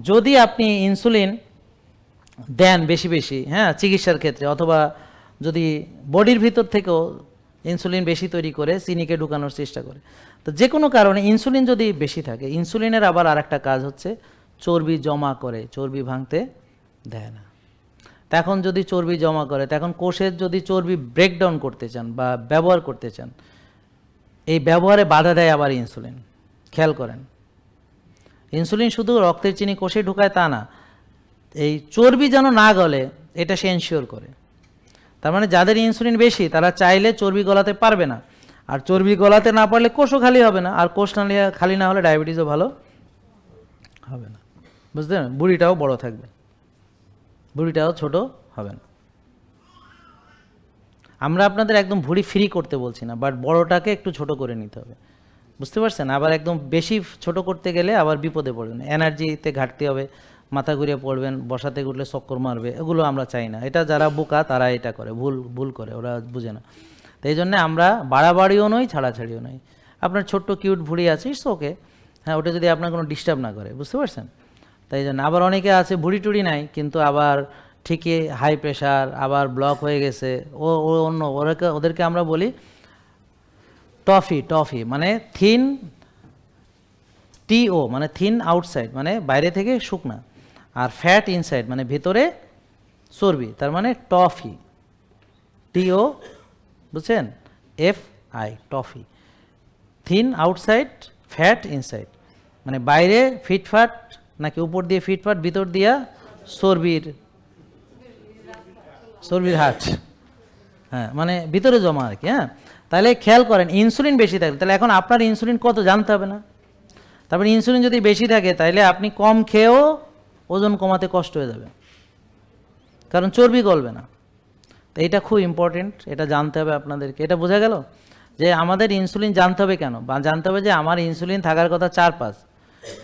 যদি আপনি ইনসুলিন দেন বেশি বেশি, হ্যাঁ, চিকিৎসার ক্ষেত্রে, অথবা যদি বডির ভিতর থেকেও ইনসুলিন বেশি তৈরি করে চিনিকে ঢুকানোর চেষ্টা করে, তো যে কোনো কারণে ইনসুলিন যদি বেশি থাকে, ইনসুলিনের আবার আরেকটা কাজ হচ্ছে চর্বি জমা করে, চর্বি ভাঙতে দেয় না। তখন যদি চর্বি জমা করে, তখন কোষের যদি চর্বি ব্রেকডাউন করতে চান বা ব্যবহার করতে চান, এই ব্যবহারে বাধা দেয় আবার ইনসুলিন। খেয়াল করেন, ইনসুলিন শুধু রক্তের চিনি কোষে ঢুকায় তা না, এই চর্বি যেন না গলে এটা সে এনশিওর করে। তার মানে যাদের ইনসুলিন বেশি তারা চাইলে চর্বি গলাতে পারবে না, আর চর্বি গলাতে না পারলে কোষও খালি হবে না, আর কোষ খালি না হলে ডায়াবেটিসও ভালো হবে না। বুঝতে পারেন? বুড়িটাও বড় থাকবে, ভুঁড়িটাও ছোট হবে না। আমরা আপনাদের একদম ভুঁড়ি ফ্রি করতে বলছি না, বাট বড়টাকে একটু ছোট করে নিতে হবে। বুঝতে পারছেন? আবার একদম বেশি ছোট করতে গেলে আবার বিপদে পড়বেন, এনার্জিতে ঘাটতি হবে, মাথা ঘুরিয়ে পড়বেন, বসাতে উঠলে চক্কর মারবে, এগুলো আমরা চাই না। এটা যারা বোকা তারা এটা করে, ভুল করে, ওরা বুঝে না। তো এই জন্যে আমরা বাড়াবাড়িও নই, ছাড়াছাড়িও নই। আপনার ছোট্ট কিউট ভুঁড়ি আছে, ইটস ওকে, হ্যাঁ, ওটা যদি আপনার কোনো ডিস্টার্ব না করে। বুঝতে পারছেন? তাই জন্য আবার অনেকে আছে ভুঁড়ি টুড়ি নাই কিন্তু আবার ঠিকই হাই প্রেশার, আবার ব্লক হয়ে গেছে, ও অন্য ওদেরকে আমরা বলি টফি, মানে থিন, টিও মানে থিন আউটসাইড, মানে বাইরে থেকে শুকনা, আর ফ্যাট ইনসাইড মানে ভেতরে চর্বি, তার মানে টফি, টিও, বুঝছেন? FI, toffee, thin outside, fat inside, মানে বাইরে ফিটফাট নাকি উপর দিয়ে ফিটফাট, ভিতর দিয়া চর্বির হাট, হ্যাঁ, মানে ভিতরে জমা আর কি। হ্যাঁ, তাহলে খেয়াল করেন, ইনসুলিন বেশি থাকলে তাহলে এখন আপনার ইনসুলিন কত জানতে হবে না? তারপরে ইনসুলিন যদি বেশি থাকে তাহলে আপনি কম খেয়েও ওজন কমাতে কষ্ট হয়ে যাবে, কারণ চর্বি গলবে না। তো এটা খুব ইম্পর্টেন্ট, এটা জানতে হবে আপনাদেরকে। এটা বোঝা গেল যে আমাদের ইনসুলিন জানতে হবে কেন, বা জানতে হবে যে আমার ইনসুলিন থাকার কথা 4-5।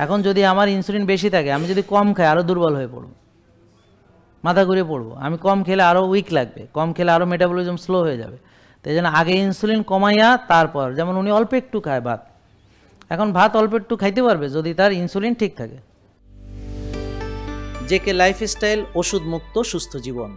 এখন যদি আমার ইনসুলিন বেশি থাকে, আমি যদি কম খাই আরও দুর্বল হয়ে পড়ব, মাথা ঘুরে পড়বো। আমি কম খেলে আরও উইক লাগবে, কম খেলে আরও মেটাবলিজম স্লো হয়ে যাবে। তো এই জন্য আগে ইনসুলিন কমাইয়া তারপর, যেমন উনি অল্প একটু খায় ভাত, এখন ভাত অল্প একটু খাইতে পারবে যদি তার ইনসুলিন ঠিক থাকে। জেকে লাইফস্টাইল, ওষুধ মুক্ত সুস্থ জীবন।